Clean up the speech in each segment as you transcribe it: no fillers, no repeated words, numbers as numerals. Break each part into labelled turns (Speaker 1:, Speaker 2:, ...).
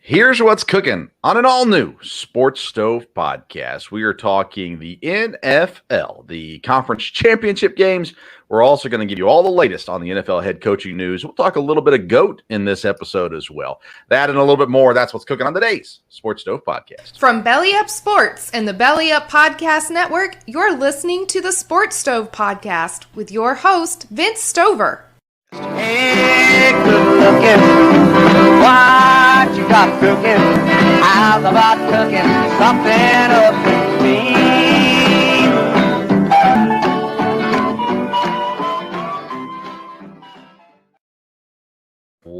Speaker 1: Here's what's cooking on an all-new Sports Stove podcast. We are talking the NFL, the conference championship games. We're also going to give you all the latest on the NFL head coaching news. We'll talk a little bit of GOAT in this episode as well. That and a little bit more. That's what's cooking on today's Sports Stove podcast.
Speaker 2: From Belly Up Sports and the Belly Up Podcast Network, you're listening to the Sports Stove podcast with your host, Vince Stover.
Speaker 3: Hey, good looking, what you got cooking? How's about cooking something up with me?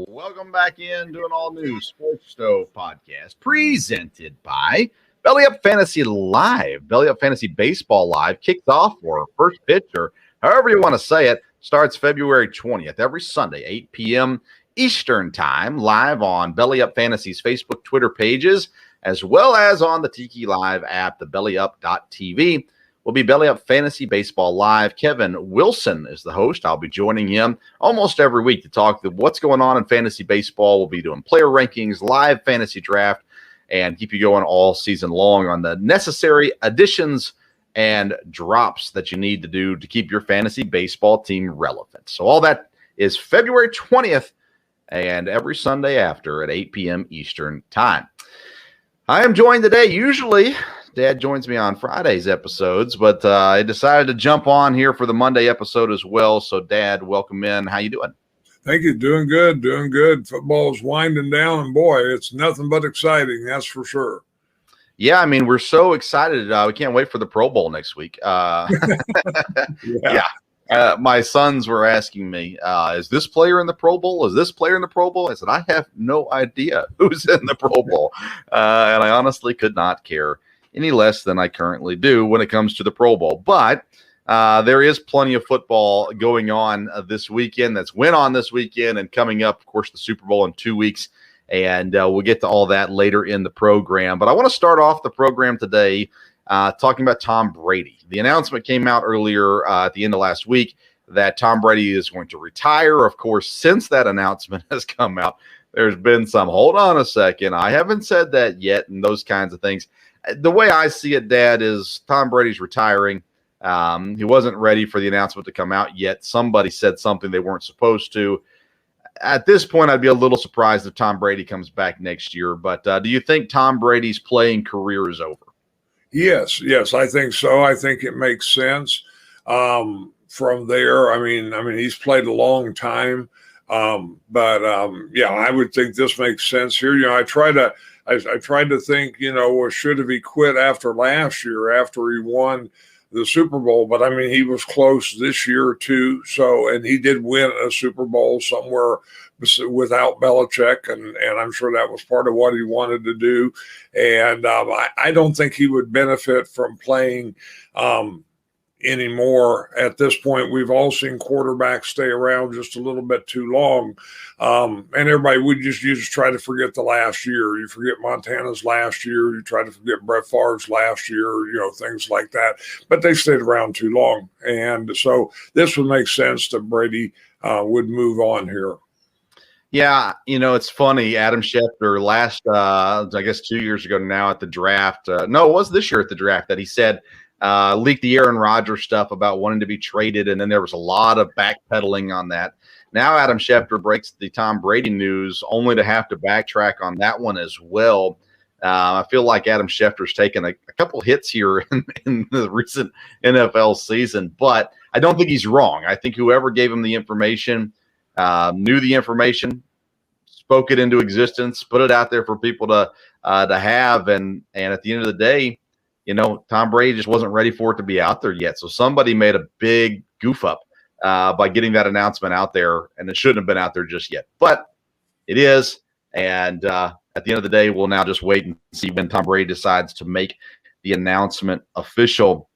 Speaker 1: Welcome back in to an all-new Sports Stove podcast presented by Belly Up Fantasy Live. Belly Up Fantasy Baseball Live kicks off for first pitch, or however you want to say it, starts February 20th, every Sunday, 8 p.m. Eastern Time, live on Belly Up Fantasy's Facebook, Twitter pages, as well as on the Tiki Live app, the BellyUp.tv. Will be Belly Up Fantasy Baseball Live. Kevin Wilson is the host. I'll be joining him almost every week to talk about what's going on in fantasy baseball. We'll be doing player rankings, live fantasy draft, and keep you going all season long on the necessary additions and drops that you need to do to keep your fantasy baseball team relevant. So all that is February 20th and every Sunday after at 8 p.m. Eastern Time. I am joined today. Usually, Dad joins me on Friday's episodes, but I decided to jump on here for the Monday episode as well. So, Dad, welcome in. How you doing?
Speaker 4: Thank you. Doing good, doing good. Football's winding down, and boy, it's nothing but exciting, that's for sure.
Speaker 1: Yeah, I mean, we're so excited. We can't wait for the Pro Bowl next week. Yeah. My sons were asking me, is this player in the Pro Bowl? Is this player in the Pro Bowl? I said, I have no idea who's in the Pro Bowl. And I honestly could not care any less than I currently do when it comes to the Pro Bowl. But there is plenty of football going on this weekend. That's went on this weekend and coming up, of course, the Super Bowl in 2 weeks. And we'll get to all that later in the program. But I want to start off the program today talking about Tom Brady. The announcement came out earlier at the end of last week that Tom Brady is going to retire. Of course, since that announcement has come out, there's been some, hold on a second, I haven't said that yet, and those kinds of things. The way I see it, Dad, is Tom Brady's retiring. He wasn't ready for the announcement to come out yet. Somebody said something they weren't supposed to. At this point, I'd be a little surprised if Tom Brady comes back next year. But do you think Tom Brady's playing career is over?
Speaker 4: Yes, I think so. I think it makes sense. From there, I mean, he's played a long time, but I would think this makes sense here. You know, I tried to think, well, should have he quit after last year after he won the Super Bowl? But I mean, he was close this year too. So, and he did win a Super Bowl somewhere without Belichick, and I'm sure that was part of what he wanted to do. And I don't think he would benefit from playing anymore at this point. We've all seen quarterbacks stay around just a little bit too long, and everybody you just try to forget the last year. You forget Montana's last year. You try to forget Brett Favre's last year. Things like that. But they stayed around too long, and so this would make sense that Brady would move on here.
Speaker 1: Yeah, it's funny. Adam Schefter last, I guess 2 years ago now at the draft. No, it was this year at the draft that he said, leaked the Aaron Rodgers stuff about wanting to be traded, and then there was a lot of backpedaling on that. Now Adam Schefter breaks the Tom Brady news only to have to backtrack on that one as well. I feel like Adam Schefter's taken a couple hits here in the recent NFL season, but I don't think he's wrong. I think whoever gave him the information knew the information, spoke it into existence, put it out there for people to have, and at the end of the day, Tom Brady just wasn't ready for it to be out there yet. So somebody made a big goof up by getting that announcement out there, and it shouldn't have been out there just yet. But it is, and at the end of the day, we'll now just wait and see when Tom Brady decides to make the announcement official.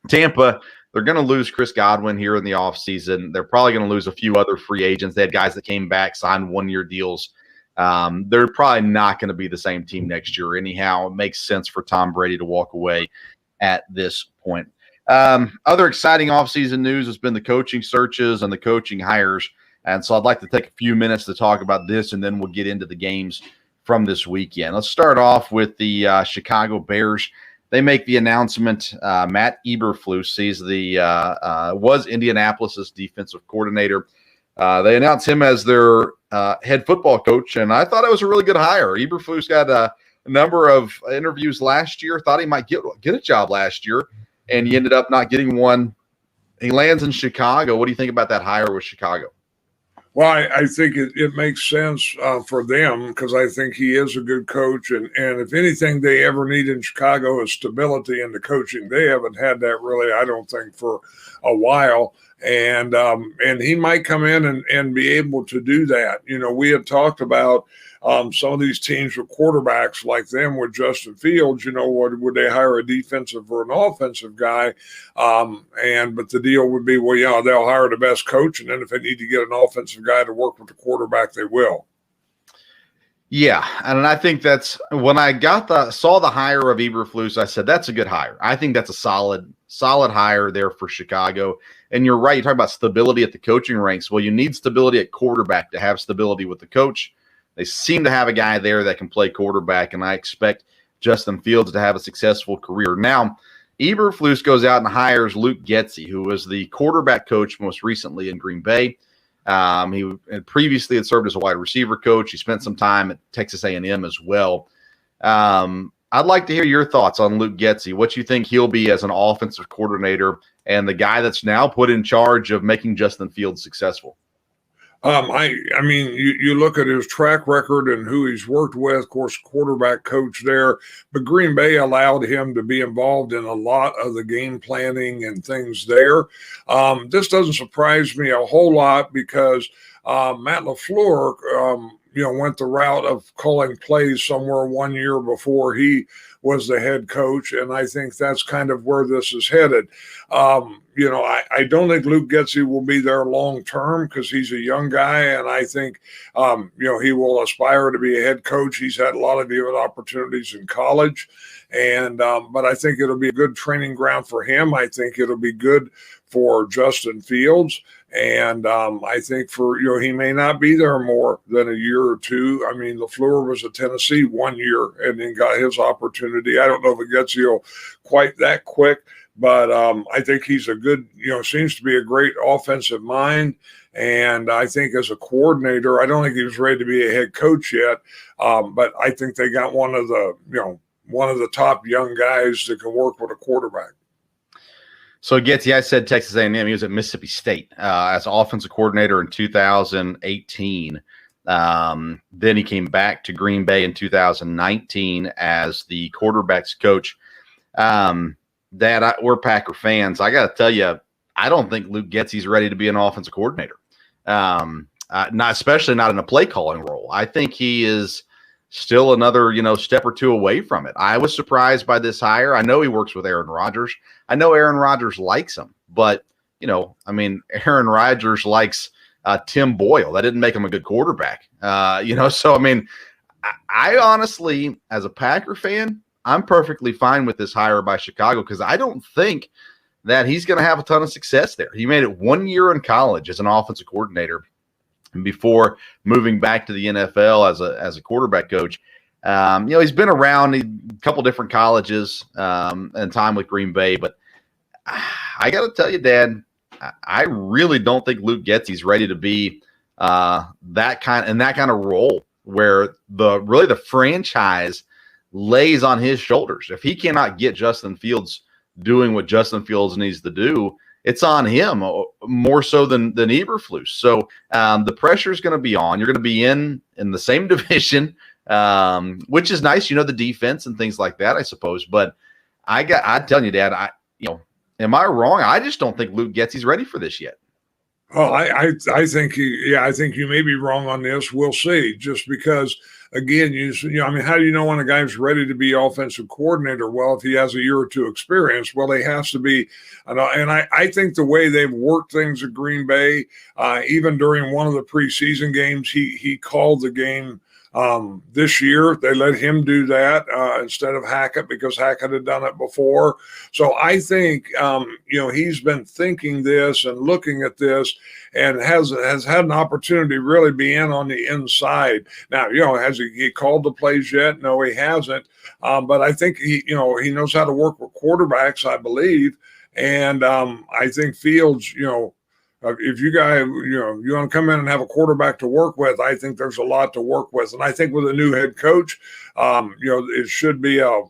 Speaker 1: Tampa, they're going to lose Chris Godwin here in the offseason. They're probably going to lose a few other free agents. They had guys that came back, signed one-year deals. They're probably not going to be the same team next year anyhow. It makes sense for Tom Brady to walk away at this point. Other exciting offseason news has been the coaching searches and the coaching hires. And so I'd like to take a few minutes to talk about this, and then we'll get into the games from this weekend. Let's start off with the Chicago Bears. They make the announcement. Matt Eberflus, he's was Indianapolis's defensive coordinator. They announced him as their head football coach, and I thought it was a really good hire. Eberflus got a number of interviews last year, thought he might get a job last year, and he ended up not getting one. He lands in Chicago. What do you think about that hire with Chicago?
Speaker 4: Well, I think it makes sense for them because I think he is a good coach. And if anything they ever need in Chicago is stability in the coaching. They haven't had that really, I don't think, for a while. And he might come in and be able to do that. You know, we had talked about some of these teams with quarterbacks like them with Justin Fields, you know, would they hire a defensive or an offensive guy? But the deal would be, well, yeah, they'll hire the best coach. And then if they need to get an offensive guy to work with the quarterback, they will.
Speaker 1: Yeah, and I think that's when I saw the hire of Eberflus, I said that's a good hire. I think that's a solid hire there for Chicago. And you're right, you talk about stability at the coaching ranks. Well, you need stability at quarterback to have stability with the coach. They seem to have a guy there that can play quarterback, and I expect Justin Fields to have a successful career. Now, Eberflus goes out and hires Luke Getsy, who was the quarterback coach most recently in Green Bay. He previously had served as a wide receiver coach. He spent some time at Texas A&M as well. I'd like to hear your thoughts on Luke Getsy, what you think he'll be as an offensive coordinator and the guy that's now put in charge of making Justin Fields successful.
Speaker 4: I mean, you look at his track record and who he's worked with, of course, quarterback coach there, but Green Bay allowed him to be involved in a lot of the game planning and things there. This doesn't surprise me a whole lot because Matt LaFleur, went the route of calling plays somewhere 1 year before he was the head coach, and I think that's kind of where this is headed. I don't think Luke Getsy will be there long term because he's a young guy, and I think, he will aspire to be a head coach. He's had a lot of different opportunities in college, but I think it'll be a good training ground for him. I think it'll be good for Justin Fields, and I think he may not be there more than a year or two. I mean, LaFleur was at Tennessee 1 year and then got his opportunity. I don't know if it gets quite that quick, but I think he's a good, seems to be a great offensive mind. And I think as a coordinator, I don't think he was ready to be a head coach yet, but I think they got one of the top young guys that can work with a quarterback.
Speaker 1: So Getsy, I said Texas A&M. He was at Mississippi State as offensive coordinator in 2018. Then he came back to Green Bay in 2019 as the quarterback's coach. We're Packer fans. I got to tell you, I don't think Luke Getsy's ready to be an offensive coordinator. Especially not in a play calling role. I think he is still another, step or two away from it. I was surprised by this hire. I know he works with Aaron Rodgers. I know Aaron Rodgers likes him, but Aaron Rodgers likes Tim Boyle. That didn't make him a good quarterback. So I honestly, as a Packer fan, I'm perfectly fine with this hire by Chicago because I don't think that he's going to have a ton of success there. He made it 1 year in college as an offensive coordinator before moving back to the NFL as a quarterback coach. He's been around a couple different colleges and time with Green Bay, but I got to tell you, Dad, I really don't think Luke Getsy's ready to be that kind of role where the franchise lays on his shoulders. If he cannot get Justin Fields doing what Justin Fields needs to do, it's on him more so than Eberflus. So the pressure is going to be on. You're going to be in the same division, which is nice, the defense and things like that, I suppose. But I'm telling you, Dad, am I wrong? I just don't think Luke Getsy's ready for this yet.
Speaker 4: Oh, I think I think you may be wrong on this. We'll see. Just because, again, how do you know when a guy's ready to be offensive coordinator? Well, if he has a year or two experience, well, he has to be. And I think the way they've worked things at Green Bay, even during one of the preseason games, he called the game This year, they let him do that instead of Hackett because Hackett had done it before. So I think, he's been thinking this and looking at this and has had an opportunity to really be in on the inside. Now, has he called the plays yet? No, he hasn't. But I think he knows how to work with quarterbacks, I believe. And I think Fields, if you guys, you want to come in and have a quarterback to work with, I think there's a lot to work with. And I think with a new head coach, it should be a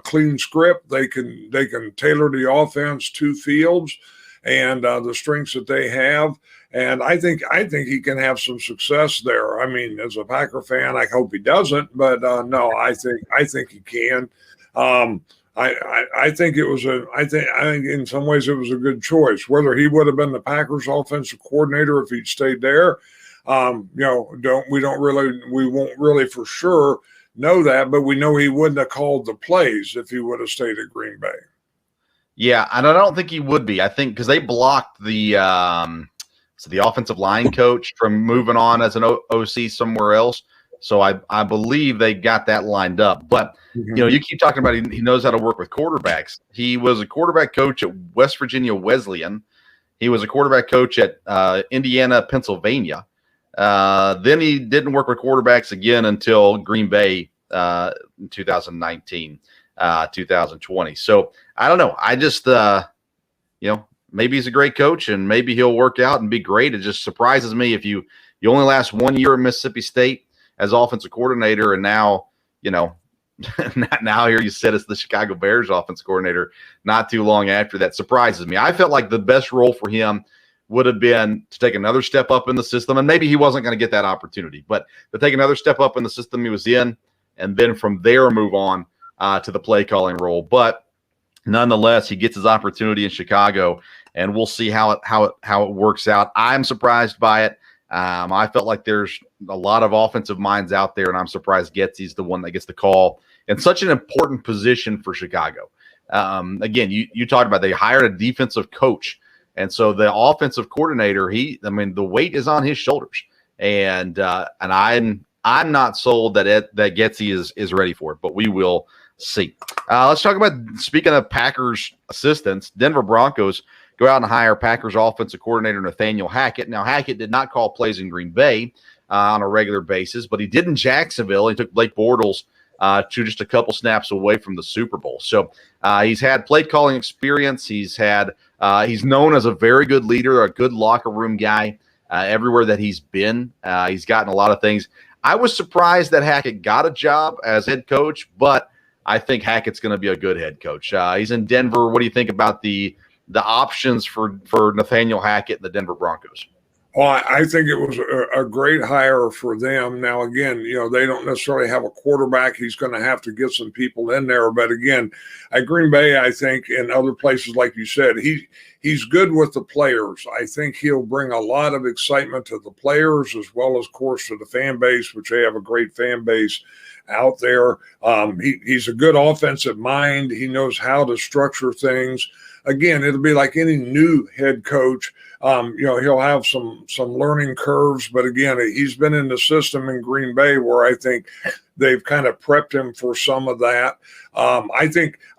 Speaker 4: clean script. They can tailor the offense to Fields and the strengths that they have. And I think he can have some success there. I mean, as a Packer fan, I hope he doesn't, but no, I think he can. I think in some ways it was a good choice. Whether he would have been the Packers offensive coordinator if he'd stayed there, we won't really for sure know that, but we know he wouldn't have called the plays if he would have stayed at Green Bay.
Speaker 1: Yeah, and I don't think he would be. I think because they blocked the offensive line coach from moving on as an OC somewhere else. So I believe they got that lined up. But, you keep talking about he knows how to work with quarterbacks. He was a quarterback coach at West Virginia Wesleyan. He was a quarterback coach at Indiana, Pennsylvania. Then he didn't work with quarterbacks again until Green Bay in 2019, 2020. So I don't know. I just, maybe he's a great coach and maybe he'll work out and be great. It just surprises me if you only last 1 year at Mississippi State as offensive coordinator, and now, now here you sit as the Chicago Bears offensive coordinator not too long after that. Surprises me. I felt like the best role for him would have been to take another step up in the system, and maybe he wasn't going to get that opportunity, but to take another step up in the system he was in, and then from there move on to the play calling role. But nonetheless, he gets his opportunity in Chicago, and we'll see how it works out. I'm surprised by it. I felt like there's a lot of offensive minds out there, and I'm surprised Getsy's the one that gets the call in such an important position for Chicago. Again, you talked about they hired a defensive coach, and so the offensive coordinator, the weight is on his shoulders, and I'm not sold that Getsy is ready for it, but we will see. Let's talk about, speaking of Packers assistants, Denver Broncos go out and hire Packers offensive coordinator Nathaniel Hackett. Now, Hackett did not call plays in Green Bay on a regular basis, but he did in Jacksonville. He took Blake Bortles to just a couple snaps away from the Super Bowl. So he's had play calling experience. He's known as a very good leader, a good locker room guy everywhere that he's been. He's gotten a lot of things. I was surprised that Hackett got a job as head coach, but I think Hackett's going to be a good head coach. He's in Denver. What do you think about the options for Nathaniel Hackett and the Denver Broncos?
Speaker 4: Well, I think it was a great hire for them. Now, again, they don't necessarily have a quarterback. He's going to have to get some people in there. But again, at Green Bay, I think, and other places, like you said, he's good with the players. I think he'll bring a lot of excitement to the players as well as, of course, to the fan base, which they have a great fan base out there. He's a good offensive mind. He knows how to structure things. Again, it'll be like any new head coach. He'll have some learning curves, but again, he's been in the system in Green Bay where I think they've kind of prepped him for some of that. I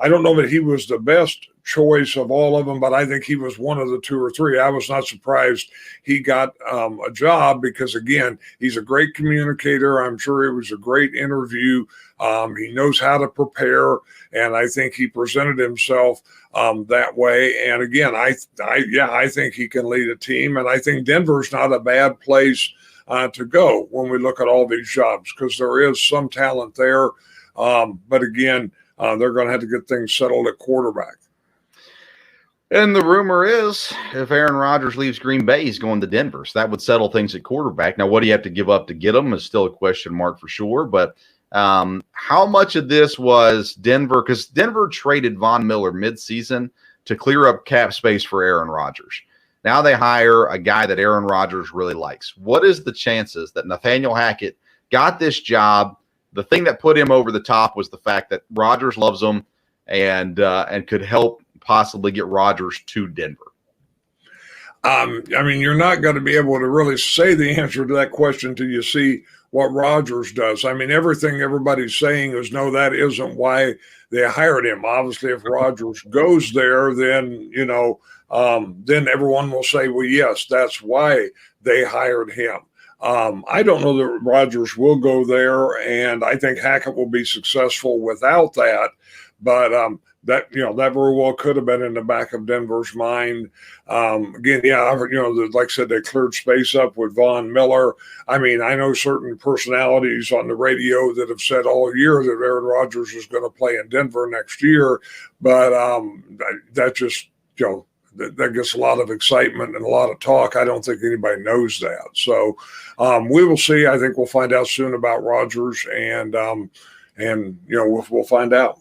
Speaker 4: don't know that he was the best choice of all of them, but I think he was one of the two or three. I was not surprised he got a job because, again, he's a great communicator. I'm sure it was a great interview. He knows how to prepare, and I think he presented himself that way. And again, I think he can lead a team, and I think Denver's not a bad place to go when we look at all these jobs because there is some talent there. But again, they're going to have to get things settled at quarterback.
Speaker 1: And the rumor is if Aaron Rodgers leaves Green Bay, he's going to Denver. So that would settle things at quarterback. Now, what do you have to give up to get him is still a question mark for sure. But how much of this was Denver? Because Denver traded Von Miller midseason to clear up cap space for Aaron Rodgers. Now they hire a guy that Aaron Rodgers really likes. What is the chances that Nathaniel Hackett got this job? The thing that put him over the top was the fact that Rodgers loves him and could help possibly get Rodgers to Denver.
Speaker 4: You're not going to be able to really say the answer to that question till you see what Rodgers does. I mean, everything everybody's saying is no, that isn't why they hired him. Obviously, if Rodgers goes there, then, then everyone will say, well, yes, that's why they hired him. I don't know that Rodgers will go there, and I think Hackett will be successful without that. But that very well could have been in the back of Denver's mind. Again, like I said, they cleared space up with Von Miller. I mean, I know certain personalities on the radio that have said all year that Aaron Rodgers is going to play in Denver next year, but that just that gets a lot of excitement and a lot of talk. I don't think anybody knows that. So we will see. I think we'll find out soon about Rodgers, and we'll find out.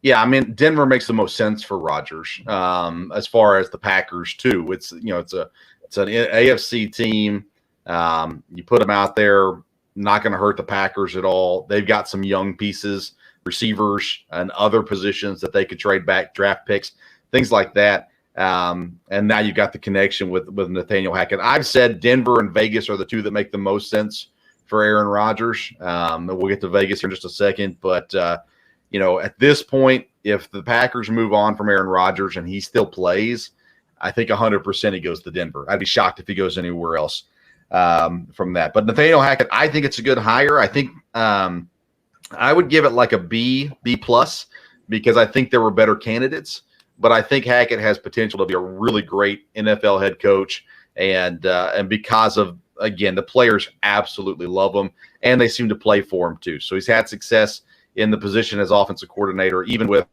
Speaker 1: Yeah, I mean, Denver makes the most sense for Rodgers as far as the Packers too. It's an AFC team. You put them out there, not going to hurt the Packers at all. They've got some young pieces, receivers, and other positions that they could trade back, draft picks, things like that. And now you've got the connection with Nathaniel Hackett. I've said Denver and Vegas are the two that make the most sense for Aaron Rodgers. We'll get to Vegas here in just a second, but at this point, if the Packers move on from Aaron Rodgers and he still plays, I think 100% he goes to Denver. I'd be shocked if he goes anywhere else from that. But Nathaniel Hackett, I think it's a good hire. I think I would give it like a B plus, because I think there were better candidates. But I think Hackett has potential to be a really great NFL head coach, and because of, again, the players absolutely love him, and they seem to play for him too. So he's had success in the position as offensive coordinator, even with,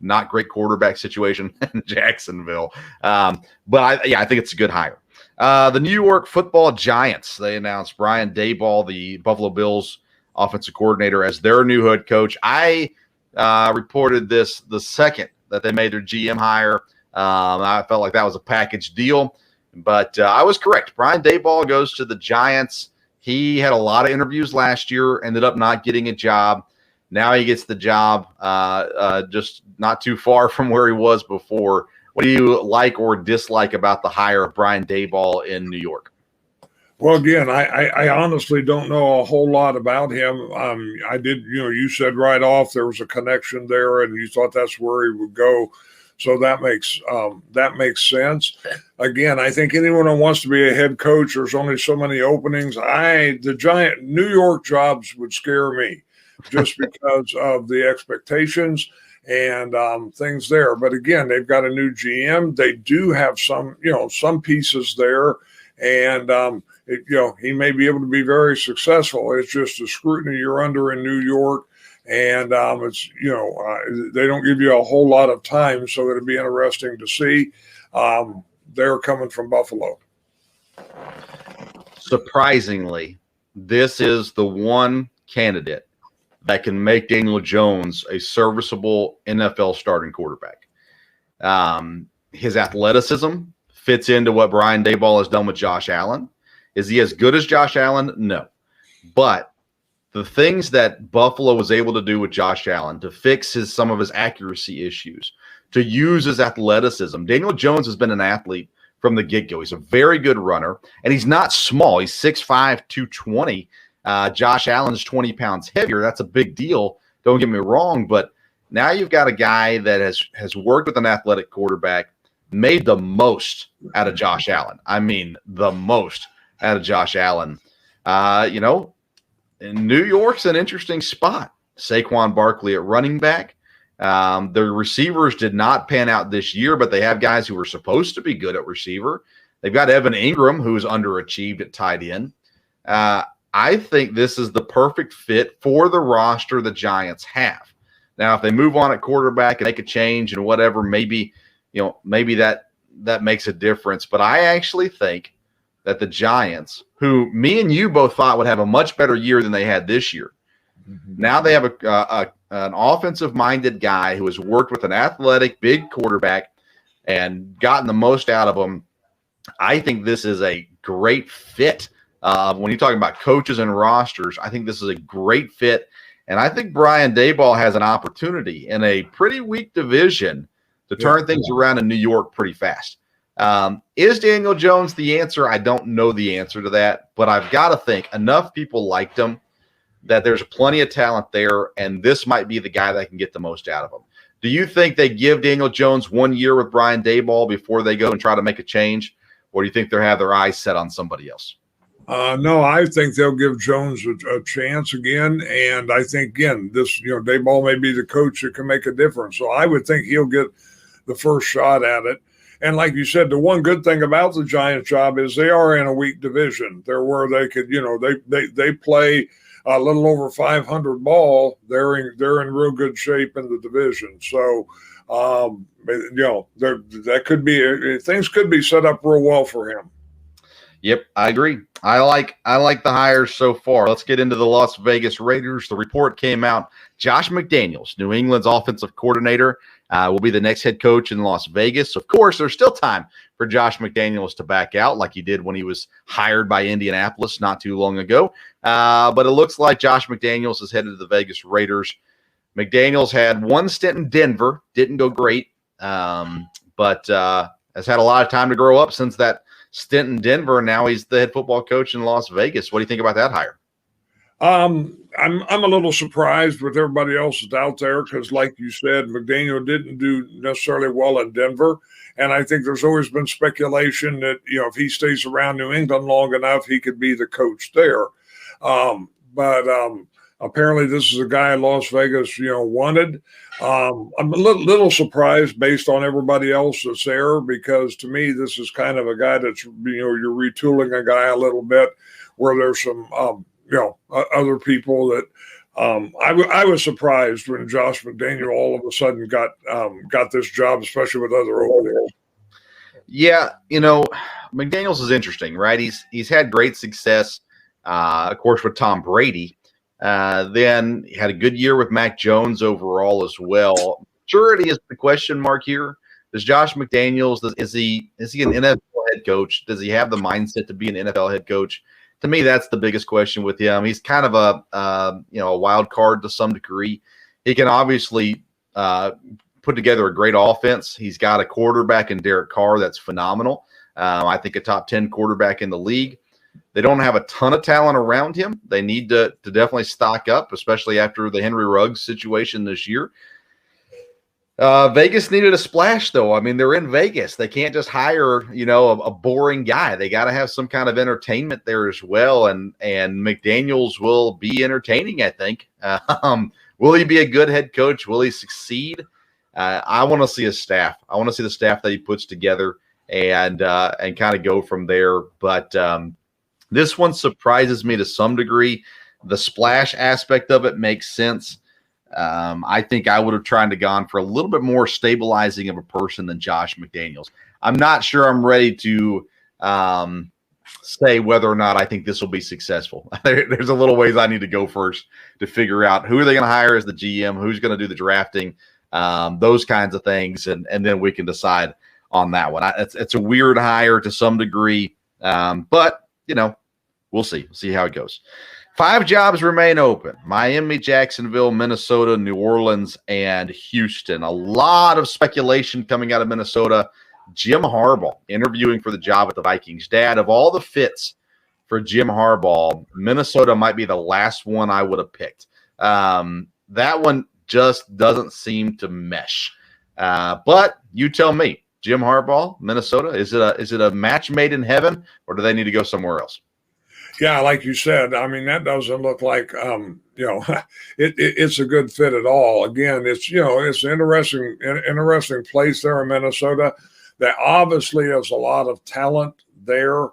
Speaker 1: not great quarterback situation in Jacksonville. But I think it's a good hire. The New York Football Giants, they announced Brian Daboll, the Buffalo Bills offensive coordinator, as their new head coach. I reported this the second that they made their GM hire. I felt like that was a package deal, but I was correct. Brian Daboll goes to the Giants. He had a lot of interviews last year, ended up not getting a job. Now he gets the job just not too far from where he was before. What do you like or dislike about the hire of Brian Daboll in New York?
Speaker 4: Well, again, I honestly don't know a whole lot about him. I did, you said right off there was a connection there, and you thought that's where he would go. So that makes sense. Again, I think anyone who wants to be a head coach, there's only so many openings. The New York jobs would scare me just because of the expectations and things there. But again, they've got a new GM. They do have some pieces there, and he may be able to be very successful. It's just the scrutiny you're under in New York. And it's they don't give you a whole lot of time, so it'll be interesting to see. They're coming from Buffalo.
Speaker 1: Surprisingly, this is the one candidate that can make Daniel Jones a serviceable NFL starting quarterback. His athleticism fits into what Brian Daboll has done with Josh Allen. Is he as good as Josh Allen? No. But the things that Buffalo was able to do with Josh Allen to fix some of his accuracy issues, to use his athleticism. Daniel Jones has been an athlete from the get-go. He's a very good runner, and he's not small. He's 6'5", 220. Josh Allen's 20 pounds heavier. That's a big deal. Don't get me wrong, but now you've got a guy that has worked with an athletic quarterback, made the most out of Josh Allen. I mean, the most out of Josh Allen. And New York's an interesting spot. Saquon Barkley at running back. The receivers did not pan out this year, but they have guys who were supposed to be good at receiver. They've got Evan Ingram, who's underachieved at tight end. I think this is the perfect fit for the roster the Giants have. Now, if they move on at quarterback and make a change and whatever, maybe that makes a difference. But I actually think that the Giants, who me and you both thought would have a much better year than they had this year, now they have an offensive-minded guy who has worked with an athletic, big quarterback and gotten the most out of him. I think this is a great fit. When you're talking about coaches and rosters, I think this is a great fit. And I think Brian Daboll has an opportunity in a pretty weak division to turn things around in New York pretty fast. Is Daniel Jones the answer? I don't know the answer to that, but I've got to think enough people liked him that there's plenty of talent there, and this might be the guy that can get the most out of him. Do you think they give Daniel Jones 1 year with Brian Daboll before they go and try to make a change, or do you think they'll have their eyes set on somebody else?
Speaker 4: No, I think they'll give Jones a chance again, and I think again this Daboll may be the coach that can make a difference. So I would think he'll get the first shot at it. And like you said, the one good thing about the Giants job is they are in a weak division. They're where they could, they play a little over 500 ball. They're in real good shape in the division. So, that could be things could be set up real well for him.
Speaker 1: Yep, I agree. I like the hires so far. Let's get into the Las Vegas Raiders. The report came out. Josh McDaniels, New England's offensive coordinator, will be the next head coach in Las Vegas. Of course, there's still time for Josh McDaniels to back out like he did when he was hired by Indianapolis not too long ago. But it looks like Josh McDaniels is headed to the Vegas Raiders. McDaniels had one stint in Denver, didn't go great, but has had a lot of time to grow up since that stint in Denver, and now he's the head football coach in Las Vegas. What do you think about that hire?
Speaker 4: I'm a little surprised with everybody else that's out there because, like you said, McDaniel didn't do necessarily well in Denver, and I think there's always been speculation that if he stays around New England long enough, he could be the coach there. But apparently, this is a guy Las Vegas wanted. I'm a little surprised based on everybody else that's there because to me, this is kind of a guy that's you're retooling a guy a little bit where there's some other people that I was surprised when Josh McDaniel all of a sudden got this job, especially with other openings.
Speaker 1: Yeah, McDaniels is interesting, right? He's had great success, of course, with Tom Brady. Then he had a good year with Mac Jones overall as well. Maturity is the question mark here. Does Josh McDaniels is he an NFL head coach? Does he have the mindset to be an NFL head coach? To me, that's the biggest question with him. He's kind of a wild card to some degree. He can obviously put together a great offense. He's got a quarterback in Derek Carr that's phenomenal. I think a top 10 quarterback in the league. They don't have a ton of talent around him. They need to definitely stock up, especially after the Henry Ruggs situation this year. Vegas needed a splash, though. I mean, they're in Vegas. They can't just hire, a boring guy. They got to have some kind of entertainment there as well. And McDaniels will be entertaining, I think. Will he be a good head coach? Will he succeed? I want to see his staff. I want to see the staff that he puts together and kind of go from there. But this one surprises me to some degree. The splash aspect of it makes sense. I think I would have tried to gone for a little bit more stabilizing of a person than Josh McDaniels. I'm not sure I'm ready to say whether or not I think this will be successful. There's a little ways I need to go first to figure out who are they going to hire as the GM, who's going to do the drafting, those kinds of things, and then we can decide on that one. It's a weird hire to some degree, but we'll see. See how it goes. 5 jobs remain open: Miami, Jacksonville, Minnesota, New Orleans, and Houston. A lot of speculation coming out of Minnesota. Jim Harbaugh interviewing for the job with the Vikings. Dad, of all the fits for Jim Harbaugh, Minnesota might be the last one I would have picked. That one just doesn't seem to mesh. But you tell me, Jim Harbaugh, Minnesota, is it a match made in heaven, or do they need to go somewhere else?
Speaker 4: Yeah, like you said, I mean, that doesn't look like, it's a good fit at all. Again, it's an interesting place there in Minnesota. That obviously has a lot of talent there,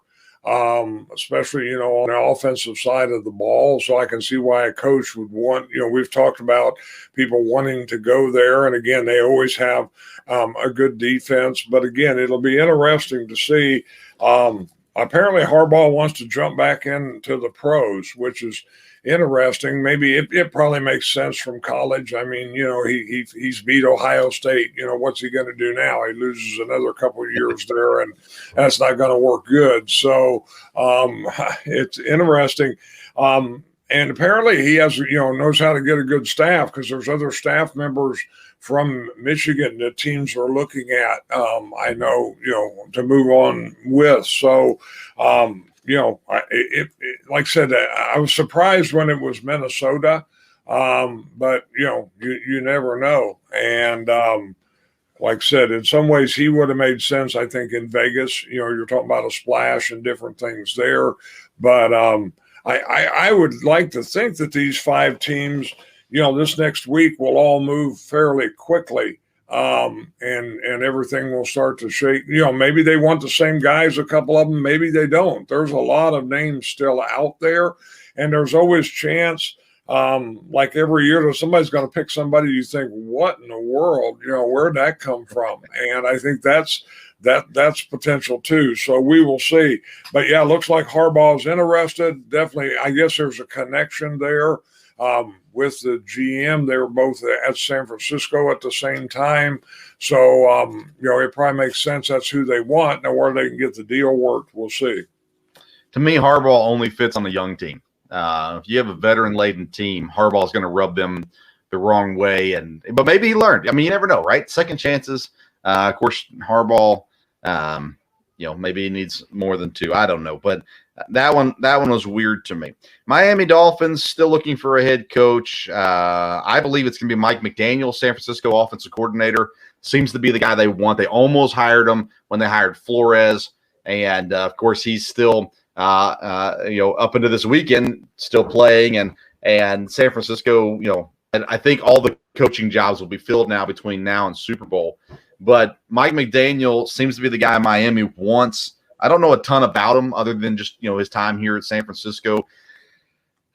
Speaker 4: especially, on the offensive side of the ball. So I can see why a coach would want, we've talked about people wanting to go there. And again, they always have a good defense. But again, it'll be interesting to see. Apparently, Harbaugh wants to jump back into the pros, which is interesting. Maybe it probably makes sense from college. I mean, he's beat Ohio State. What's he going to do now? He loses another couple of years there, and that's not going to work good. So it's interesting. And And apparently he has, knows how to get a good staff, because there's other staff members from Michigan that teams are looking at. I know, to move on with. So, like I said, I was surprised when it was Minnesota, but you never know. And like I said, in some ways he would have made sense, I think, in Vegas. You're talking about a splash and different things there, but I would like to think that these 5 teams, this next week will all move fairly quickly, and everything will start to shake. Maybe they want the same guys, a couple of them, maybe they don't. There's a lot of names still out there, and there's always chance. Like every year, somebody's going to pick somebody you think, what in the world, where'd that come from? And I think that's potential too. So we will see. But yeah, looks like Harbaugh's interested. Definitely, I guess there's a connection there with the GM. They were both at San Francisco at the same time. So, it probably makes sense. That's who they want. Now, where they can get the deal worked, we'll see.
Speaker 1: To me, Harbaugh only fits on a young team. If you have a veteran-laden team, Harbaugh is going to rub them the wrong way. But maybe he learned. I mean, you never know, right? Second chances. Of course, Harbaugh, maybe he needs more than 2. I don't know. But that one was weird to me. Miami Dolphins still looking for a head coach. I believe it's going to be Mike McDaniels, San Francisco offensive coordinator. Seems to be the guy they want. They almost hired him when they hired Flores. And, of course, he's still – up into this weekend, still playing, and San Francisco, and I think all the coaching jobs will be filled now between now and Super Bowl. But Mike McDaniel seems to be the guy Miami wants. I don't know a ton about him other than just his time here at San Francisco.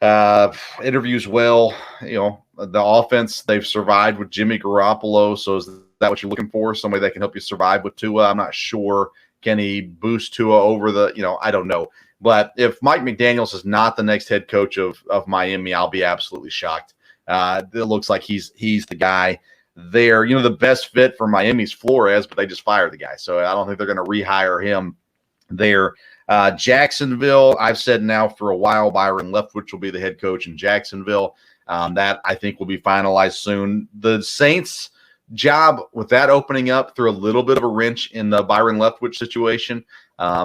Speaker 1: Interviews well. The offense, they've survived with Jimmy Garoppolo. So is that what you're looking for? Somebody that can help you survive with Tua? I'm not sure. Can he boost Tua over the? I don't know. But if Mike McDaniels is not the next head coach of Miami, I'll be absolutely shocked. It looks like he's the guy there. The best fit for Miami's Flores, but they just fired the guy. So I don't think they're going to rehire him there. Jacksonville, I've said now for a while, Byron Leftwich will be the head coach in Jacksonville. That I think will be finalized soon. The Saints job, with that opening up, threw a little bit of a wrench in the Byron Leftwich situation.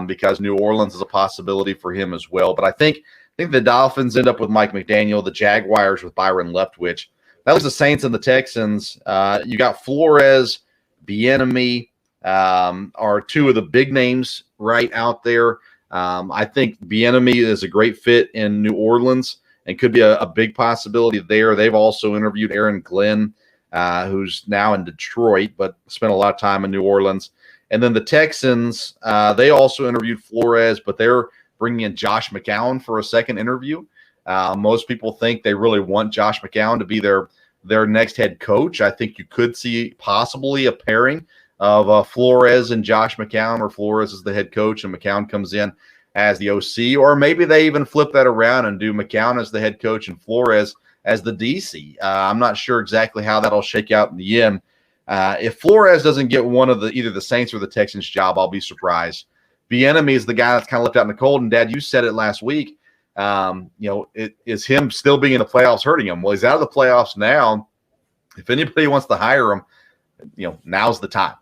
Speaker 1: Because New Orleans is a possibility for him as well. But I think the Dolphins end up with Mike McDaniel, the Jaguars with Byron Leftwich. That was the Saints and the Texans. You got Flores, Bieniemy are 2 of the big names right out there. I think Bieniemy is a great fit in New Orleans and could be a big possibility there. They've also interviewed Aaron Glenn, who's now in Detroit, but spent a lot of time in New Orleans. And then the Texans, they also interviewed Flores, but they're bringing in Josh McCown for a second interview. Most people think they really want Josh McCown to be their next head coach. I think you could see possibly a pairing of Flores and Josh McCown, or Flores is the head coach and McCown comes in as the OC. Or maybe they even flip that around and do McCown as the head coach and Flores as the DC. I'm not sure exactly how that'll shake out in the end. If Flores doesn't get one of either the Saints or the Texans job, I'll be surprised. Bieniemy is the guy that's kind of left out in the cold. And Dad, you said it last week. It is him still being in the playoffs hurting him. Well, he's out of the playoffs now. If anybody wants to hire him, now's the time.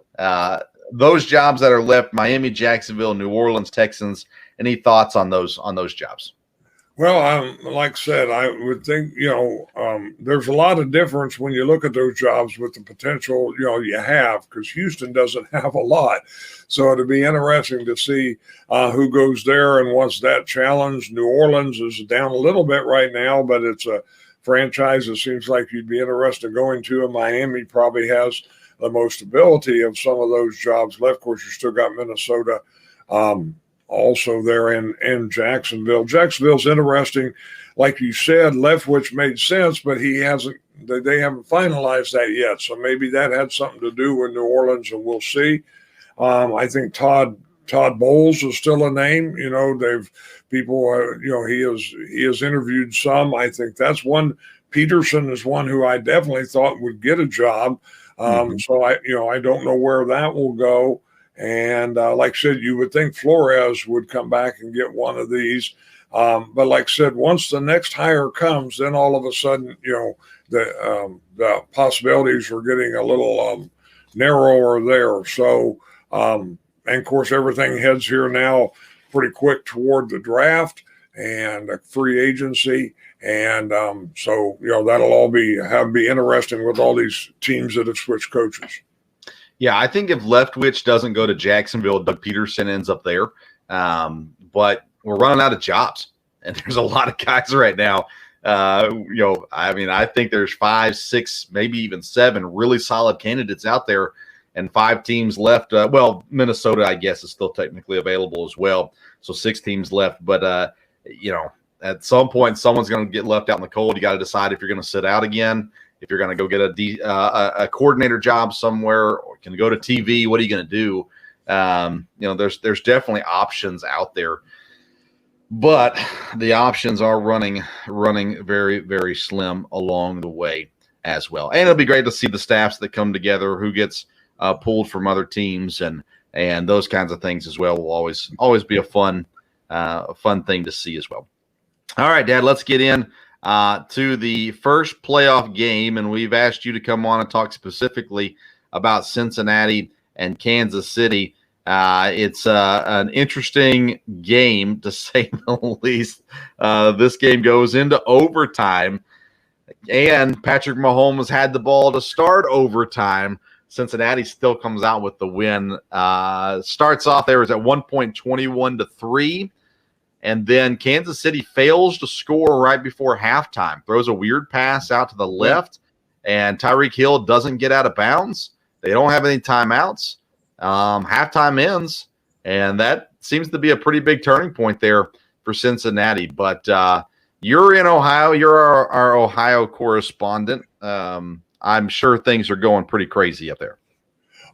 Speaker 1: Those jobs that are left: Miami, Jacksonville, New Orleans, Texans. Any thoughts on those jobs?
Speaker 4: Well, like I said, I would think, there's a lot of difference when you look at those jobs with the potential, you have, because Houston doesn't have a lot. So it'd be interesting to see who goes there and what's that challenge. New Orleans is down a little bit right now, but it's a franchise that seems like you'd be interested in going to. And Miami probably has the most ability of some of those jobs left. Of course, you still got Minnesota also there in Jacksonville. Jacksonville's interesting. Like you said, Leftwich made sense, but they haven't finalized that yet. So maybe that had something to do with New Orleans, and we'll see. I think Todd Bowles is still a name. He has interviewed some. I think that's one. Peterson is one who I definitely thought would get a job. So I don't know where that will go. And like I said, you would think Flores would come back and get one of these. But like I said, once the next hire comes, then all of a sudden, the possibilities are getting a little narrower there. So, and of course, everything heads here now pretty quick toward the draft and a free agency. And so, that'll all be interesting with all these teams that have switched coaches.
Speaker 1: Yeah, I think if Leftwich doesn't go to Jacksonville, Doug Peterson ends up there. But we're running out of jobs, and there's a lot of guys right now. I think there's 5, 6, maybe even 7 really solid candidates out there, and 5 teams left. Minnesota, I guess, is still technically available as well. So 6 teams left. But, at some point, someone's going to get left out in the cold. You got to decide if you're going to sit out again, if you're going to go get a coordinator job somewhere, or can go to TV. What are you going to do? There's definitely options out there, but the options are running very, very slim along the way as well. And it'll be great to see the staffs that come together, who gets pulled from other teams, and those kinds of things as well will always be a fun thing to see as well. All right, Dad, let's get in to the first playoff game, and we've asked you to come on and talk specifically about Cincinnati and Kansas City. It's an interesting game, to say the least. This game goes into overtime, and Patrick Mahomes had the ball to start overtime. Cincinnati still comes out with the win. Starts off there is at 1.21-3. And then Kansas City fails to score right before halftime, throws a weird pass out to the left, and Tyreek Hill doesn't get out of bounds. They don't have any timeouts. Halftime ends, and that seems to be a pretty big turning point there for Cincinnati. But you're in Ohio. You're our Ohio correspondent. I'm sure things are going pretty crazy up there.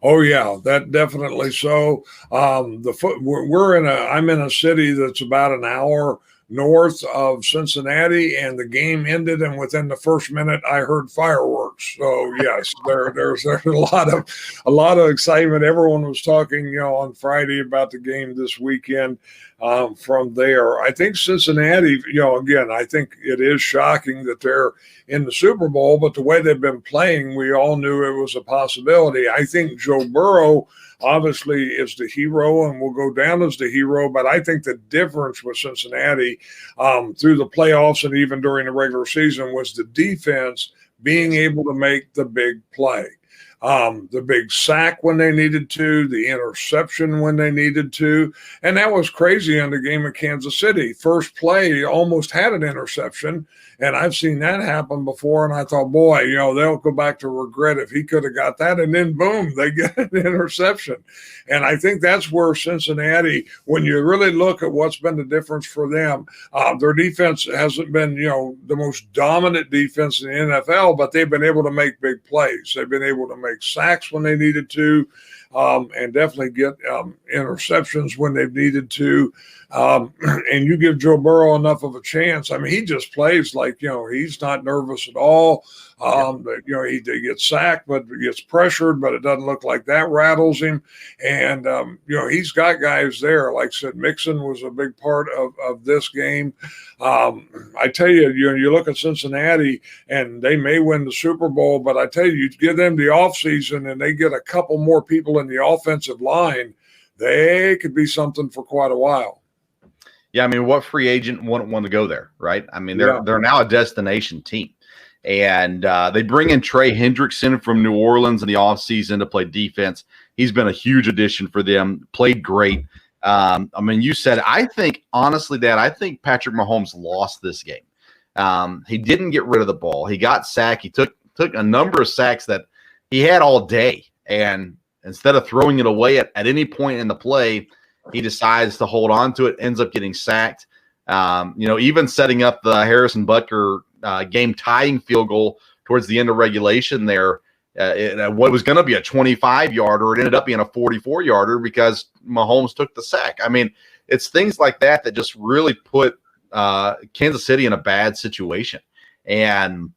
Speaker 4: Oh yeah, that definitely so. I'm in a city that's about an hour north of Cincinnati, and the game ended, and within the first minute I heard fireworks. So yes, there's a lot of excitement. Everyone was talking, on Friday about the game this weekend. From there, I think Cincinnati, again, I think it is shocking that they're in the Super Bowl, but the way they've been playing, we all knew it was a possibility. I think Joe Burrow obviously is the hero and will go down as the hero, but I think the difference with Cincinnati through the playoffs and even during the regular season was the defense being able to make the big play. The big sack when they needed to, the interception when they needed to. And that was crazy in the game of Kansas City. First play almost had an interception, and I've seen that happen before. And I thought, boy, they'll go back to regret if he could have got that. And then boom, they get an interception. And I think that's where Cincinnati, when you really look at what's been the difference for them, their defense hasn't been, the most dominant defense in the NFL, but they've been able to make big plays. They've been able to make sacks when they needed to, and definitely get interceptions when they've needed to. And you give Joe Burrow enough of a chance. I mean, he just plays like, he's not nervous at all. He gets sacked, but gets pressured, but it doesn't look like that rattles him. And, he's got guys there. Like I said, Mixon was a big part of this game. I tell you, you look at Cincinnati and they may win the Super Bowl, but I tell you, you give them the offseason and they get a couple more people in the offensive line, they could be something for quite a while.
Speaker 1: Yeah, I mean, what free agent wouldn't want to go there, right? I mean, they're now a destination team. And they bring in Trey Hendrickson from New Orleans in the offseason to play defense. He's been a huge addition for them, played great. You said, I think, honestly, Dad, I think Patrick Mahomes lost this game. He didn't get rid of the ball. He got sacked. He took a number of sacks that he had all day. And instead of throwing it away at any point in the play, he decides to hold on to it, ends up getting sacked. Even setting up the Harrison Butker game-tying field goal towards the end of regulation there, what was going to be a 25-yarder, it ended up being a 44-yarder because Mahomes took the sack. I mean, it's things like that just really put Kansas City in a bad situation. And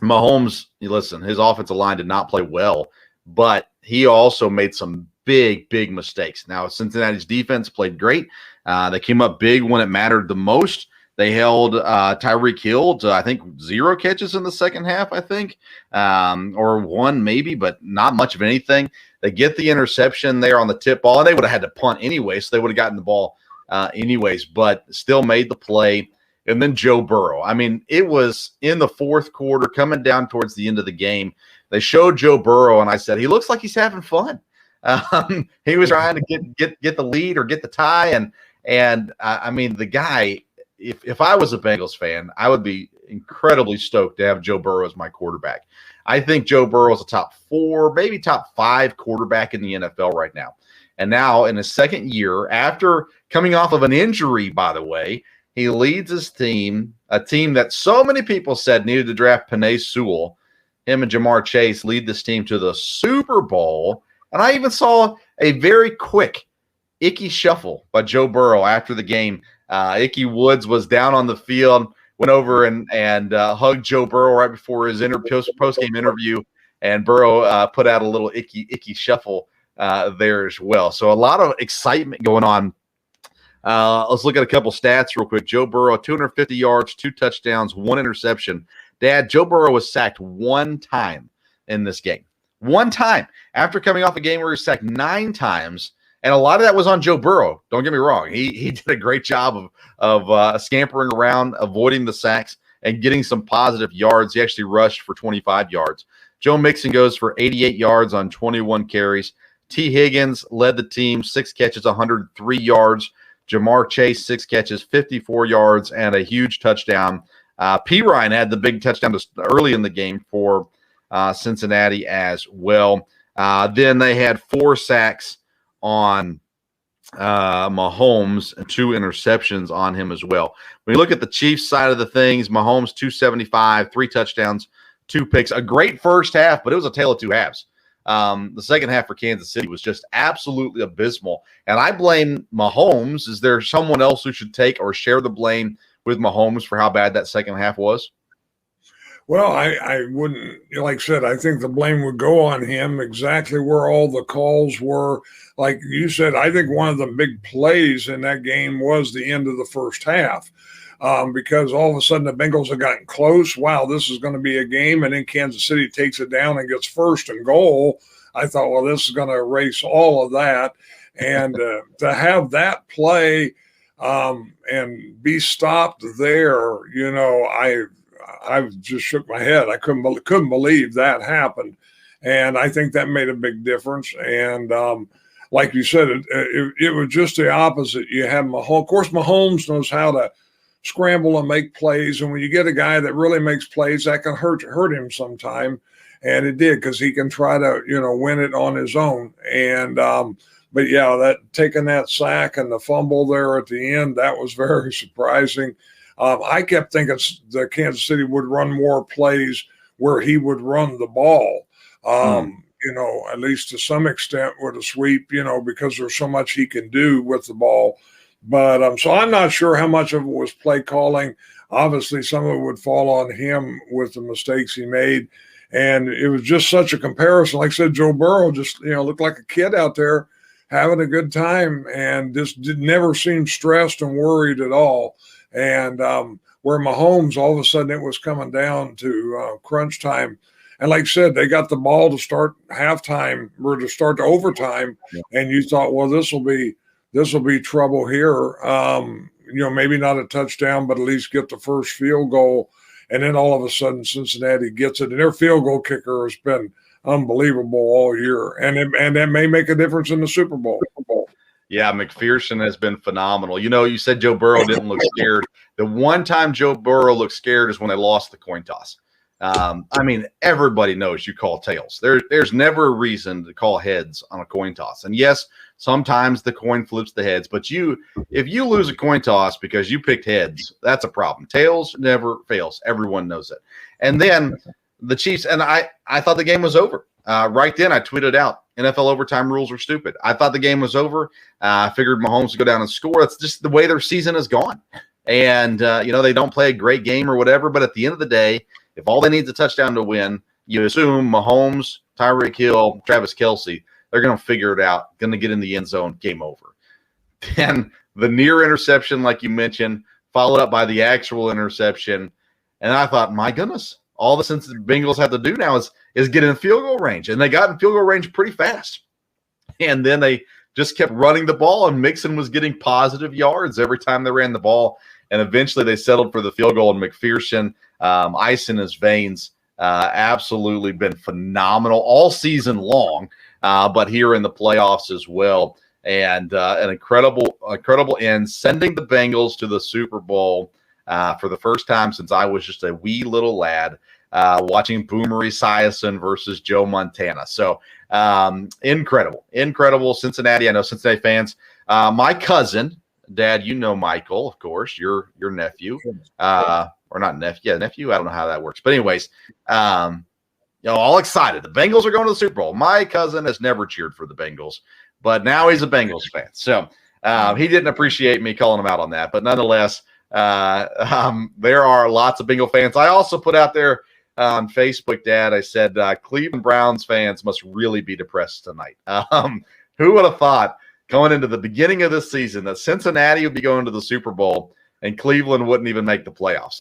Speaker 1: Mahomes, listen, his offensive line did not play well, but he also made some big mistakes. Now, Cincinnati's defense played great. They came up big when it mattered the most. They held Tyreek Hill to, I think, 0 catches in the second half, I think, or 1 maybe, but not much of anything. They get the interception there on the tip ball, and they would have had to punt anyway, so they would have gotten the ball anyways, but still made the play. And then Joe Burrow. I mean, it was in the fourth quarter, coming down towards the end of the game. They showed Joe Burrow, and I said, he looks like he's having fun. He was trying to get the lead or get the tie, and I mean, the guy. If I was a Bengals fan, I would be incredibly stoked to have Joe Burrow as my quarterback. I think Joe Burrow is a top 4, maybe top 5 quarterback in the NFL right now. And now in his second year, after coming off of an injury, by the way, he leads his team, a team that so many people said needed to draft Penei Sewell. Him and Jamar Chase lead this team to the Super Bowl. And I even saw a very quick Icky shuffle by Joe Burrow after the game. Icky Woods was down on the field, went over and hugged Joe Burrow right before his post-game interview, and Burrow put out a little Icky shuffle there as well. So a lot of excitement going on. Let's look at a couple stats real quick. Joe Burrow, 250 yards, 2 touchdowns, 1 interception. Dad, Joe Burrow was sacked 1 time in this game. 1 time. After coming off a game where he was sacked 9 times, and a lot of that was on Joe Burrow. Don't get me wrong. He did a great job of scampering around, avoiding the sacks, and getting some positive yards. He actually rushed for 25 yards. Joe Mixon goes for 88 yards on 21 carries. T. Higgins led the team, 6 catches, 103 yards. Jamar Chase, 6 catches, 54 yards, and a huge touchdown. P. Ryan had the big touchdown early in the game for Cincinnati as well. Then they had 4 sacks on Mahomes and 2 interceptions on him as well. When you look at the Chiefs side of the things, Mahomes 275, 3 touchdowns, 2 picks, a great first half, but it was a tale of 2 halves. The second half for Kansas City was just absolutely abysmal. And I blame Mahomes. Is there someone else who should take or share the blame with Mahomes for how bad that second half was?
Speaker 4: Well, I wouldn't, like I said, I think the blame would go on him exactly where all the calls were. Like you said, I think one of the big plays in that game was the end of the first half because all of a sudden the Bengals have gotten close. Wow, this is going to be a game. And then Kansas City takes it down and gets 1st and goal. I thought, well, this is going to erase all of that. And to have that play and be stopped there, you know, I just shook my head. I couldn't believe that happened. And I think that made a big difference. And like you said, it was just the opposite. You have Mahomes. Of course, Mahomes knows how to scramble and make plays. And when you get a guy that really makes plays, that can hurt him sometime. And it did, because he can try to, you know, win it on his own. And but yeah, that taking that sack and the fumble there at the end, that was very surprising. I kept thinking the Kansas City would run more plays where he would run the ball, you know, at least to some extent with a sweep, you know, because there's so much he can do with the ball. But so I'm not sure how much of it was play calling. Obviously, some of it would fall on him with the mistakes he made. And it was just such a comparison. Like I said, Joe Burrow just, you know, looked like a kid out there having a good time and just never seemed stressed and worried at all. And where Mahomes, all of a sudden it was coming down to crunch time. And like I said, they got the ball to start halftime or to start the overtime. Yeah. And you thought, well, this will be trouble here. You know, maybe not a touchdown, but at least get the first field goal. And then all of a sudden Cincinnati gets it. And their field goal kicker has been unbelievable all year. And that may make a difference in the Super Bowl.
Speaker 1: Yeah, McPherson has been phenomenal. You know, you said Joe Burrow didn't look scared. The one time Joe Burrow looked scared is when they lost the coin toss. I mean, everybody knows you call tails. There's never a reason to call heads on a coin toss. And yes, sometimes the coin flips the heads, but if you lose a coin toss because you picked heads, that's a problem. Tails never fails. Everyone knows it. And then the Chiefs, and I thought the game was over. Right then, I tweeted out, NFL overtime rules are stupid. I thought the game was over. I figured Mahomes would go down and score. That's just the way their season has gone. And, you know, they don't play a great game or whatever, but at the end of the day, if all they need is a touchdown to win, you assume Mahomes, Tyreek Hill, Travis Kelce, they're going to figure it out, going to get in the end zone, game over. Then the near interception, like you mentioned, followed up by the actual interception. And I thought, my goodness, all the Bengals have to do now is get in field goal range. And they got in field goal range pretty fast. And then they just kept running the ball, and Mixon was getting positive yards every time they ran the ball. And eventually they settled for the field goal, and McPherson, ice in his veins, absolutely been phenomenal all season long, but here in the playoffs as well. And an incredible end, sending the Bengals to the Super Bowl for the first time since I was just a wee little lad, watching Boomer Esiason versus Joe Montana. So incredible Cincinnati. I know Cincinnati fans. My cousin, Dad, you know Michael, of course, your nephew, or not nephew. Yeah, nephew. I don't know how that works, but anyways, all excited. The Bengals are going to the Super Bowl. My cousin has never cheered for the Bengals, but now he's a Bengals fan. So he didn't appreciate me calling him out on that, but nonetheless, there are lots of Bengal fans. I also put out there on Facebook, Dad, I said, Cleveland Browns fans must really be depressed tonight. Who would have thought going into the beginning of this season that Cincinnati would be going to the Super Bowl and Cleveland wouldn't even make the playoffs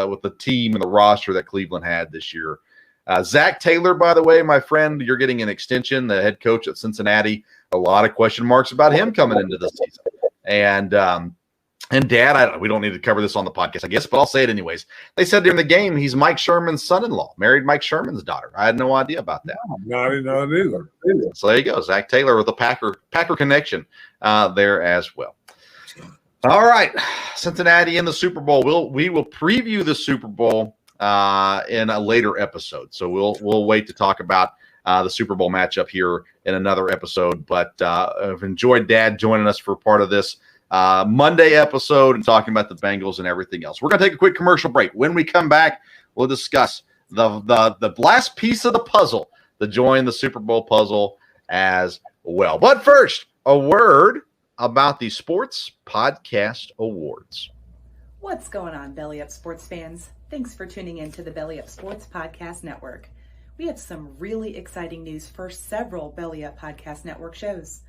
Speaker 1: with the team and the roster that Cleveland had this year. Zach Taylor, by the way, my friend, you're getting an extension, the head coach at Cincinnati. A lot of question marks about him coming into the season. And Dad, we don't need to cover this on the podcast, I guess, but I'll say it anyways. They said during the game he's Mike Sherman's son-in-law, married Mike Sherman's daughter. I had no idea about that.
Speaker 4: No, I didn't know it either.
Speaker 1: So there you go, Zach Taylor with the Packer connection there as well. All right, Cincinnati in the Super Bowl. We will preview the Super Bowl in a later episode. So we'll wait to talk about the Super Bowl matchup here in another episode. But I've enjoyed Dad joining us for part of this Monday episode and talking about the Bengals and everything else. We're going to take a quick commercial break. When we come back, we'll discuss the last piece of the puzzle to join the Super Bowl puzzle as well. But first, a word about the Sports Podcast Awards.
Speaker 5: What's going on, Belly Up Sports fans? Thanks for tuning in to the Belly Up Sports Podcast Network. We have some really exciting news for several Belly Up Podcast Network shows.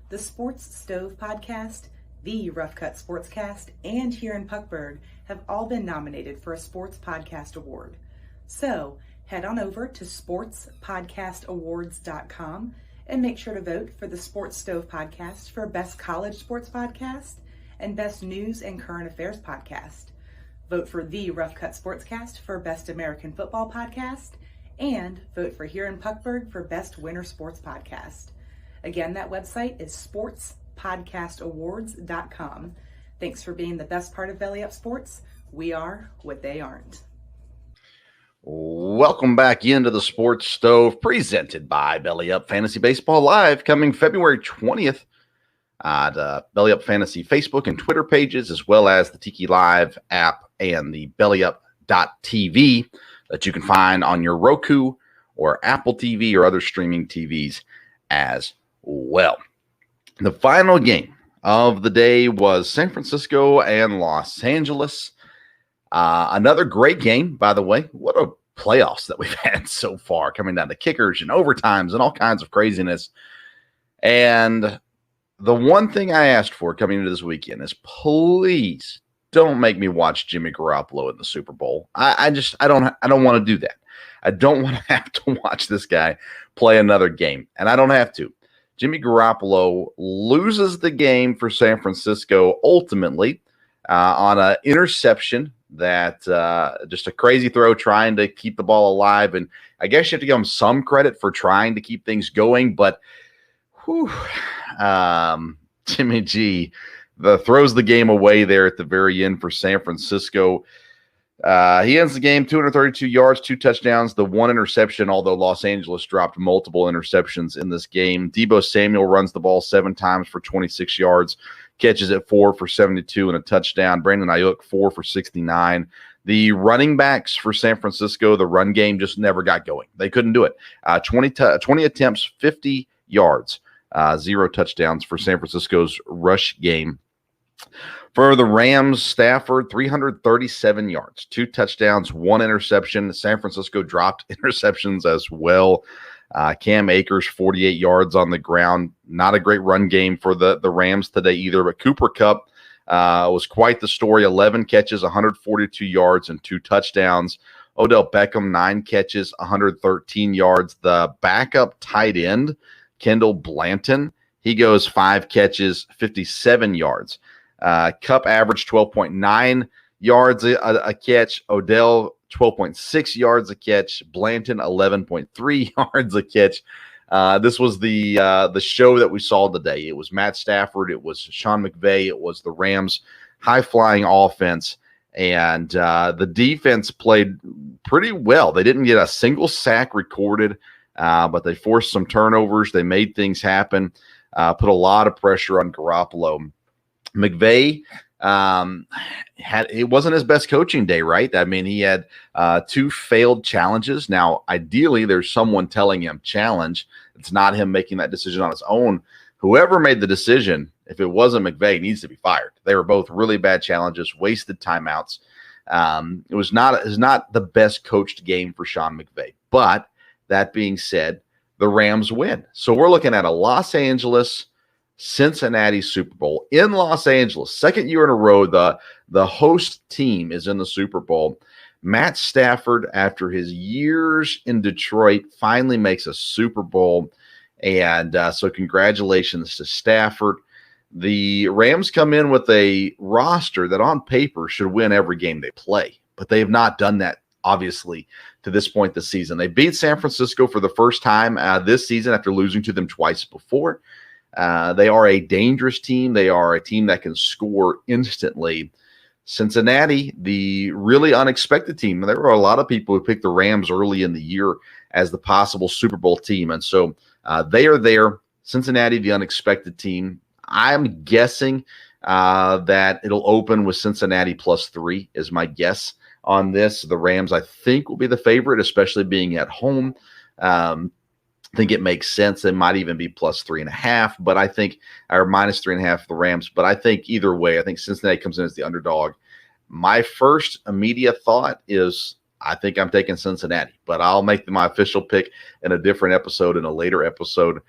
Speaker 5: The Sports Stove Podcast, the Rough Cut Sportscast, and Here in Puckburg have all been nominated for a Sports Podcast Award. So head on over to sportspodcastawards.com and make sure to vote for the Sports Stove Podcast for Best College Sports Podcast and Best News and Current Affairs Podcast. Vote for the Rough Cut Sportscast for Best American Football Podcast, and vote for Here in Puckburg for Best Winter Sports Podcast. Again, that website is sportspodcastawards.com. Thanks for being the best part of Belly Up Sports. We are what they aren't.
Speaker 1: Welcome back into the Sports Stove, presented by Belly Up Fantasy Baseball Live, coming February 20th at Belly Up Fantasy Facebook and Twitter pages, as well as the Tiki Live app and the BellyUp.tv that you can find on your Roku or Apple TV or other streaming TVs as well. The final game of the day was San Francisco and Los Angeles. Another great game, by the way. What a playoffs that we've had so far, coming down to kickers and overtimes and all kinds of craziness. And the one thing I asked for coming into this weekend is, please don't make me watch Jimmy Garoppolo in the Super Bowl. I don't want to do that. I don't want to have to watch this guy play another game, and I don't have to. Jimmy Garoppolo loses the game for San Francisco ultimately on an interception that just a crazy throw trying to keep the ball alive. And I guess you have to give him some credit for trying to keep things going, but Jimmy G throws the game away there at the very end for San Francisco. He ends the game 232 yards, 2 touchdowns, the 1 interception, although Los Angeles dropped multiple interceptions in this game. Deebo Samuel runs the ball 7 times for 26 yards, catches it 4 for 72 and a touchdown. Brandon Ayuk 4 for 69. The running backs for San Francisco, the run game just never got going. They couldn't do it. 20 attempts, 50 yards, 0 touchdowns for San Francisco's rush game. For the Rams, Stafford, 337 yards, 2 touchdowns, 1 interception. San Francisco dropped interceptions as well. Cam Akers, 48 yards on the ground. Not a great run game for the Rams today either, but Cooper Kupp, was quite the story. 11 catches, 142 yards, and 2 touchdowns. Odell Beckham, 9 catches, 113 yards. The backup tight end, Kendall Blanton, he goes 5 catches, 57 yards. Cup averaged 12.9 yards a catch. Odell, 12.6 yards a catch. Blanton, 11.3 yards a catch. This was the show that we saw today. It was Matt Stafford. It was Sean McVay. It was the Rams' high-flying offense. And the defense played pretty well. They didn't get a single sack recorded, but they forced some turnovers. They made things happen, put a lot of pressure on Garoppolo. McVay it wasn't his best coaching day, right? I mean, he had 2 failed challenges. Now, ideally, there's someone telling him challenge. It's not him making that decision on his own. Whoever made the decision, if it wasn't McVay, needs to be fired. They were both really bad challenges, wasted timeouts. It was not the best coached game for Sean McVay. But that being said, the Rams win. So we're looking at a Los Angeles Cincinnati Super Bowl in Los Angeles. Second year in a row, the host team is in the Super Bowl. Matt Stafford, after his years in Detroit, finally makes a Super Bowl. And so congratulations to Stafford. The Rams come in with a roster that on paper should win every game they play, but they have not done that, obviously, to this point this season. They beat San Francisco for the first time this season after losing to them twice before. They are a dangerous team. They are a team that can score instantly. Cincinnati, the really unexpected team. There were a lot of people who picked the Rams early in the year as the possible Super Bowl team. And so they are there. Cincinnati, the unexpected team. I'm guessing that it'll open with Cincinnati +3 is my guess on this. The Rams, I think, will be the favorite, especially being at home. I think it makes sense. They might even be +3.5, but I think, or -3.5 for the Rams. But I think either way, I think Cincinnati comes in as the underdog. My first immediate thought is I think I'm taking Cincinnati, but I'll make my official pick in a different episode, in a later episode.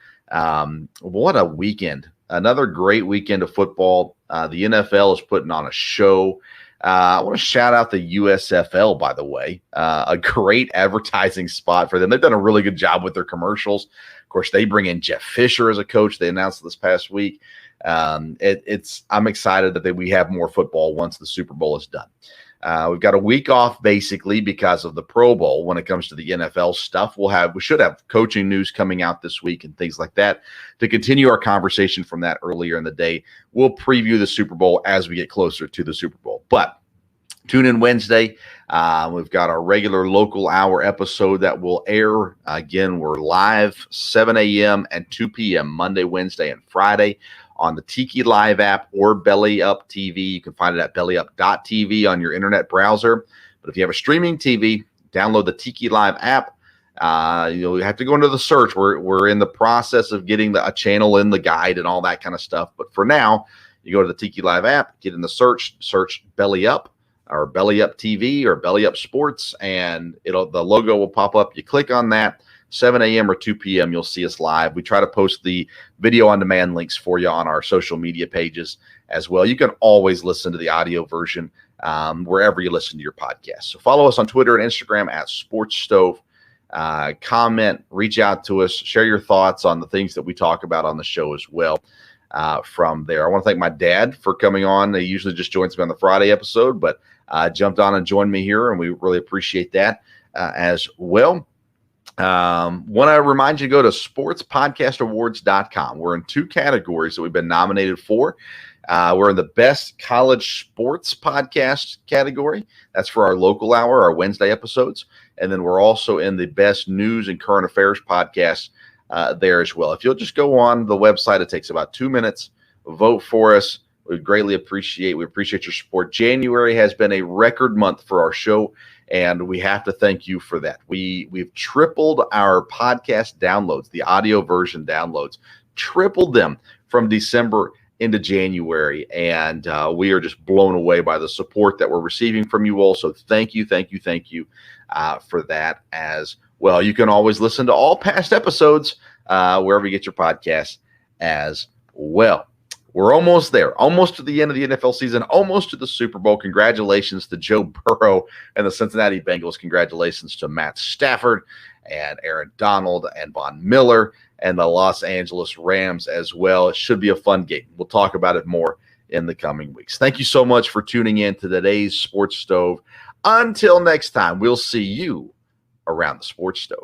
Speaker 1: What a weekend. Another great weekend of football. The NFL is putting on a show. I want to shout out the USFL, by the way. A great advertising spot for them. They've done a really good job with their commercials. Of course, they bring in Jeff Fisher as a coach. They announced this past week. I'm excited that we have more football once the Super Bowl is done. We've got a week off basically because of the Pro Bowl. When it comes to the NFL stuff, we should have coaching news coming out this week and things like that. To continue our conversation from that earlier in the day, we'll preview the Super Bowl as we get closer to the Super Bowl. But tune in Wednesday. We've got our regular local hour episode that will air. Again, we're live 7 a.m. and 2 p.m. Monday, Wednesday, and Friday on the Tiki Live app or Belly Up TV. You can find it at bellyup.tv on your internet browser. But if you have a streaming TV, download the Tiki Live app. You have to go into the search. We're in the process of getting a channel in the guide and all that kind of stuff. But for now, you go to the Tiki Live app, get in the search Belly Up or Belly Up TV or Belly Up Sports, and the logo will pop up. You click on that. 7 a.m. or 2 p.m., you'll see us live. We try to post the video on demand links for you on our social media pages as well. You can always listen to the audio version wherever you listen to your podcast. So follow us on Twitter and Instagram at Sports Stove. Comment, reach out to us, share your thoughts on the things that we talk about on the show as well from there. I want to thank my dad for coming on. He usually just joins me on the Friday episode, but jumped on and joined me here, and we really appreciate that as well. Want to remind you to go to sportspodcastawards.com. We're in 2 categories that we've been nominated for. We're in the best college sports podcast category. That's for our local hour, our Wednesday episodes. And then we're also in the best news and current affairs podcast there as well. If you'll just go on the website, it takes about 2 minutes. Vote for us. We greatly appreciate your support. January has been a record month for our show, and we have to thank you for that. We've tripled our podcast downloads, the audio version downloads, tripled them from December into January, and we are just blown away by the support that we're receiving from you all. So thank you for that as well. You can always listen to all past episodes wherever you get your podcasts as well. We're almost there, almost to the end of the NFL season, almost to the Super Bowl. Congratulations to Joe Burrow and the Cincinnati Bengals. Congratulations to Matt Stafford and Aaron Donald and Von Miller and the Los Angeles Rams as well. It should be a fun game. We'll talk about it more in the coming weeks. Thank you so much for tuning in to today's Sports Stove. Until next time, we'll see you around the Sports Stove.